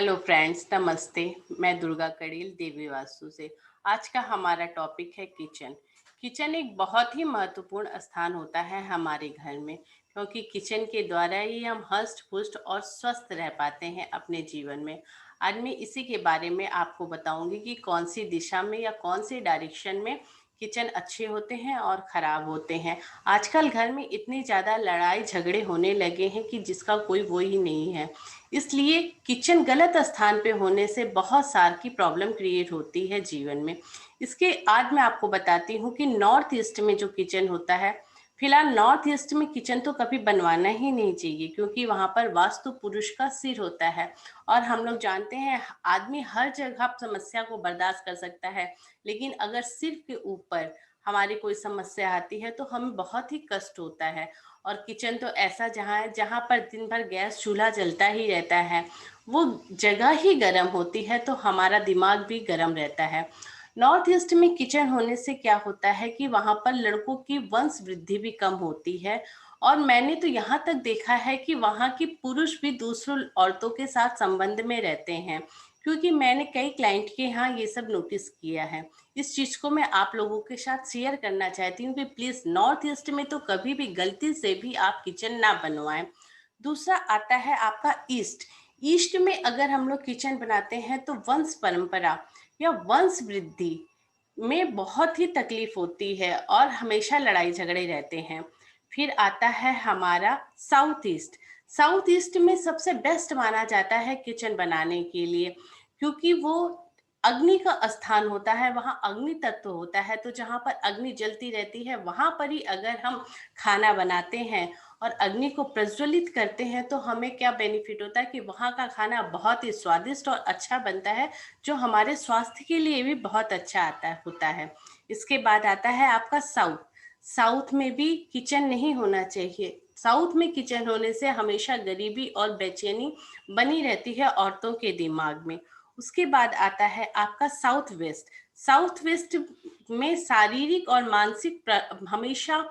Hello friends, नमस्ते। मैं दुर्गा कड़ील देवी वास्तु से। आज का हमारा टॉपिक है किचन। किचन एक बहुत ही महत्वपूर्ण स्थान होता है हमारे घर में, क्योंकि किचन के द्वारा ही हम हष्ट पुष्ट और स्वस्थ रह पाते हैं अपने जीवन में। आज मैं इसी के बारे में आपको बताऊंगी कि कौन सी दिशा में या कौन से डायरेक्शन में किचन अच्छे होते हैं और ख़राब होते हैं। आजकल घर में इतनी ज़्यादा लड़ाई झगड़े होने लगे हैं कि जिसका कोई वो ही नहीं है। इसलिए किचन गलत स्थान पे होने से बहुत सार की प्रॉब्लम क्रिएट होती है जीवन में। इसके आज मैं आपको बताती हूँ कि नॉर्थ ईस्ट में जो किचन होता है, फिलहाल नॉर्थ ईस्ट में किचन तो कभी बनवाना ही नहीं चाहिए, क्योंकि वहां पर वास्तु पुरुष का सिर होता है। और हम लोग जानते हैं आदमी हर जगह समस्या को बर्दाश्त कर सकता है, लेकिन अगर सिर के ऊपर हमारी कोई समस्या आती है तो हमें बहुत ही कष्ट होता है। और किचन तो ऐसा जहाँ है जहाँ पर दिन भर गैस चूल्हा जलता ही रहता है, वो जगह ही गर्म होती है तो हमारा दिमाग भी गर्म रहता है। नॉर्थ ईस्ट में किचन होने से क्या होता है कि वहाँ पर लड़कों की वंश वृद्धि भी कम होती है। और मैंने तो यहाँ तक देखा है कि वहाँ की पुरुष भी दूसरों औरतों के साथ संबंध में रहते हैं, क्योंकि मैंने कई क्लाइंट के यहाँ ये सब नोटिस किया है। इस चीज को मैं आप लोगों के साथ शेयर करना चाहती हूँ कि प्लीज नॉर्थ ईस्ट में तो कभी भी गलती से भी आप किचन ना बनवाएं। दूसरा आता है आपका ईस्ट। ईस्ट में अगर हम लोग किचन बनाते हैं तो वंश परंपरा या वंश वृद्धि में बहुत ही तकलीफ होती है और हमेशा लड़ाई झगड़े रहते हैं। फिर आता है हमारा साउथ ईस्ट। साउथ ईस्ट में सबसे बेस्ट माना जाता है किचन बनाने के लिए, क्योंकि वो अग्नि का स्थान होता है, वहाँ अग्नि तत्व होता है। तो जहाँ पर अग्नि जलती रहती है वहां पर ही अगर हम खाना बनाते हैं और अग्नि को प्रज्वलित करते हैं तो हमें क्या बेनिफिट होता है कि वहाँ का खाना बहुत ही स्वादिष्ट और अच्छा बनता है, जो हमारे स्वास्थ्य के लिए भी बहुत अच्छा होता है। इसके बाद आता है आपका साउथ। साउथ में भी किचन नहीं होना चाहिए। साउथ में किचन होने से हमेशा गरीबी और बेचैनी बनी रहती है औरतों के दिमाग में। उसके बाद आता है आपका साउथ वेस्ट। साउथ वेस्ट में शारीरिक और मानसिक हमेशा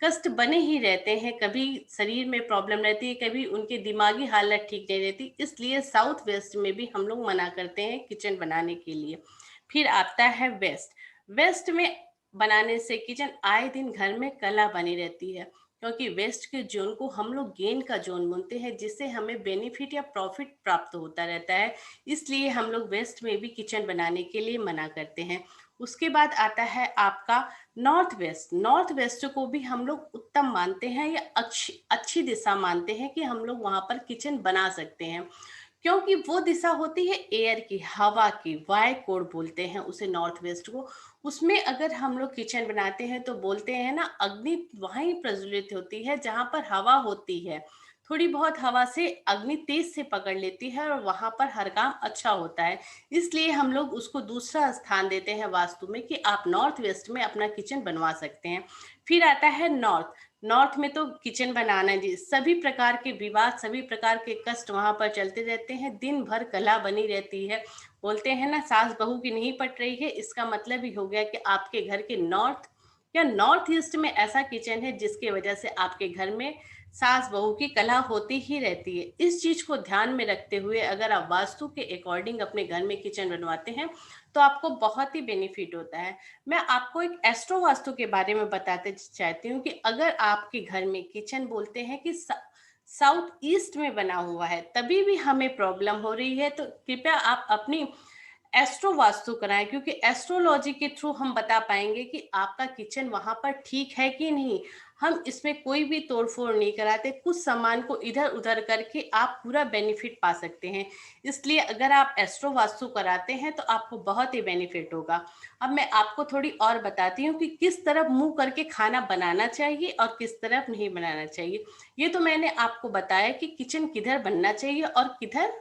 कष्ट बने ही रहते हैं। कभी शरीर में प्रॉब्लम रहती है, कभी उनके दिमागी हालत ठीक नहीं रहती, इसलिए साउथ वेस्ट में भी हम लोग मना करते हैं किचन बनाने के लिए। फिर आता है वेस्ट। वेस्ट में बनाने से किचन आए दिन घर में कला बनी रहती है, क्योंकि वेस्ट के जोन को हम लोग गेन का जोन बोलते हैं, जिससे हमें बेनिफिट या प्रॉफिट प्राप्त होता रहता है। इसलिए हम लोग वेस्ट में भी किचन बनाने के लिए मना करते हैं। उसके बाद आता है आपका नॉर्थ वेस्ट। नॉर्थ वेस्ट को भी हम लोग उत्तम मानते हैं या अच्छी अच्छी दिशा मानते हैं कि हम लोग वहां पर किचन बना सकते हैं, क्योंकि वो दिशा होती है एयर की, हवा की, वाय कोड बोलते हैं उसे नॉर्थ वेस्ट को। उसमें अगर हम लोग किचन बनाते हैं तो बोलते हैं ना, अग्नि वहीं प्रज्वलित होती है जहां पर हवा होती है। थोड़ी बहुत हवा से अग्नि तेज से पकड़ लेती है और वहां पर हर काम अच्छा होता है। इसलिए हम लोग उसको दूसरा स्थान देते हैं वास्तु में कि आप नॉर्थ वेस्ट में अपना किचन बनवा सकते हैं। फिर आता है नॉर्थ। नॉर्थ में तो किचन बनाना जी, सभी प्रकार के विवाद, सभी प्रकार के कष्ट वहां पर चलते रहते हैं, दिन भर कलह बनी रहती है। बोलते हैं ना, सास बहू की नहीं पट रही है, इसका मतलब ही हो गया कि आपके घर के नॉर्थ या नॉर्थ ईस्ट में ऐसा किचन है जिसकी वजह से आपके घर में सास बहू की कलह होती ही रहती है। इस चीज को ध्यान में रखते हुए अगर आप वास्तु के अकॉर्डिंग अपने घर में किचन बनवाते हैं तो आपको बहुत ही बेनिफिट होता है। मैं आपको एक एस्ट्रो वास्तु के बारे में बताते चाहती हूँ कि अगर आपके घर में किचन बोलते हैं कि साउथ ईस्ट में बना हुआ है, तभी भी हमें प्रॉब्लम हो रही है, तो कृपया आप अपनी एस्ट्रो वास्तु कराएं, क्योंकि एस्ट्रोलॉजी के थ्रू हम बता पाएंगे कि आपका किचन वहां पर ठीक है कि नहीं। हम इसमें कोई भी तोड़फोड़ नहीं कराते, कुछ सामान को इधर उधर करके आप पूरा बेनिफिट पा सकते हैं। इसलिए अगर आप एस्ट्रो वास्तु कराते हैं तो आपको बहुत ही बेनिफिट होगा। अब मैं आपको थोड़ी और बताती हूँ कि किस तरफ मुंह करके खाना बनाना चाहिए और किस तरफ नहीं बनाना चाहिए। ये तो मैंने आपको बताया कि किचन किधर बनना चाहिए और किधर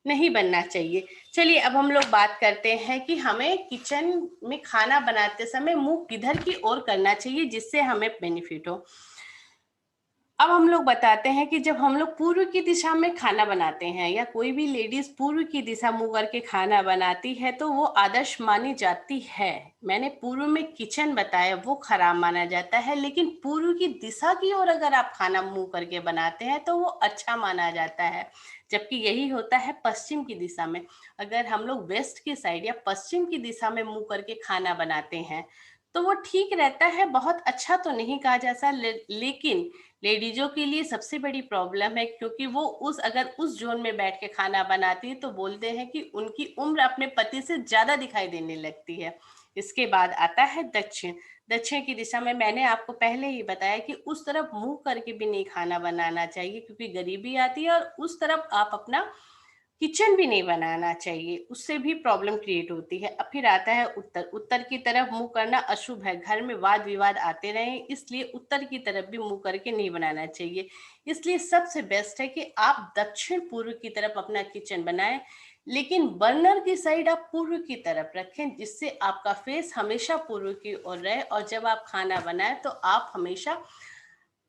नहीं बनना चाहिए। चलिए अब हम लोग बात करते हैं कि हमें किचन में खाना बनाते समय मुंह किधर की ओर करना चाहिए जिससे हमें बेनिफिट हो। अब हम लोग बताते हैं कि जब हम लोग पूर्व की दिशा में खाना बनाते हैं या कोई भी लेडीज पूर्व की दिशा मुंह करके खाना बनाती है तो वो आदर्श मानी जाती है। मैंने पूर्व में किचन बताया वो खराब माना जाता है, लेकिन पूर्व की दिशा की ओर अगर आप खाना मुंह करके बनाते हैं तो वो अच्छा माना जाता है। जबकि यही होता है पश्चिम की दिशा में। अगर हम लोग वेस्ट की साइड या पश्चिम की दिशा में मुंह करके खाना बनाते हैं तो वो ठीक रहता है, बहुत अच्छा तो नहीं कहा जा सकता, लेकिन लेडीजों के लिए सबसे बड़ी प्रॉब्लम है, क्योंकि वो उस अगर उस जोन में बैठ के खाना बनाती है तो बोलते हैं कि उनकी उम्र अपने पति से ज्यादा दिखाई देने लगती है। इसके बाद आता है दक्षिण। दक्षिण की दिशा में मैंने आपको पहले ही बताया कि उस तरफ मुंह करके भी नहीं खाना बनाना चाहिए, क्योंकि गरीबी आती है, और उस तरफ आप अपना किचन भी नहीं बनाना चाहिए, उससे भी प्रॉब्लम क्रिएट होती है। अब फिर आता है उत्तर। उत्तर की तरफ मुंह करना अशुभ है, घर में वाद विवाद आते रहे, इसलिए उत्तर की तरफ भी मुंह करके नहीं बनाना चाहिए। इसलिए सबसे बेस्ट है कि आप दक्षिण पूर्व की तरफ अपना किचन बनाएं, लेकिन बर्नर की साइड आप पूर्व की तरफ रखें, जिससे आपका फेस हमेशा पूर्व की ओर रहे, और जब आप खाना बनाएं तो आप हमेशा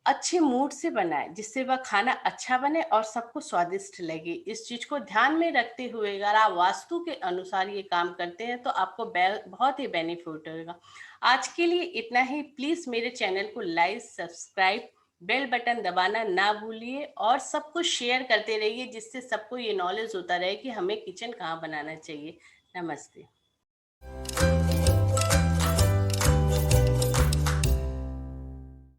अच्छे मूड से बनाएं, जिससे वह खाना अच्छा बने और सबको स्वादिष्ट लगे। इस चीज को ध्यान में रखते हुए अगर आप वास्तु के अनुसार ये काम करते हैं तो आपको बहुत ही बेनिफिट होगा। आज के लिए इतना ही। प्लीज मेरे चैनल को लाइक, सब्सक्राइब, बेल बटन दबाना ना भूलिए, और सबको शेयर करते रहिए, जिससे सबको ये नॉलेज होता रहे कि हमें किचन कहाँ बनाना चाहिए। नमस्ते।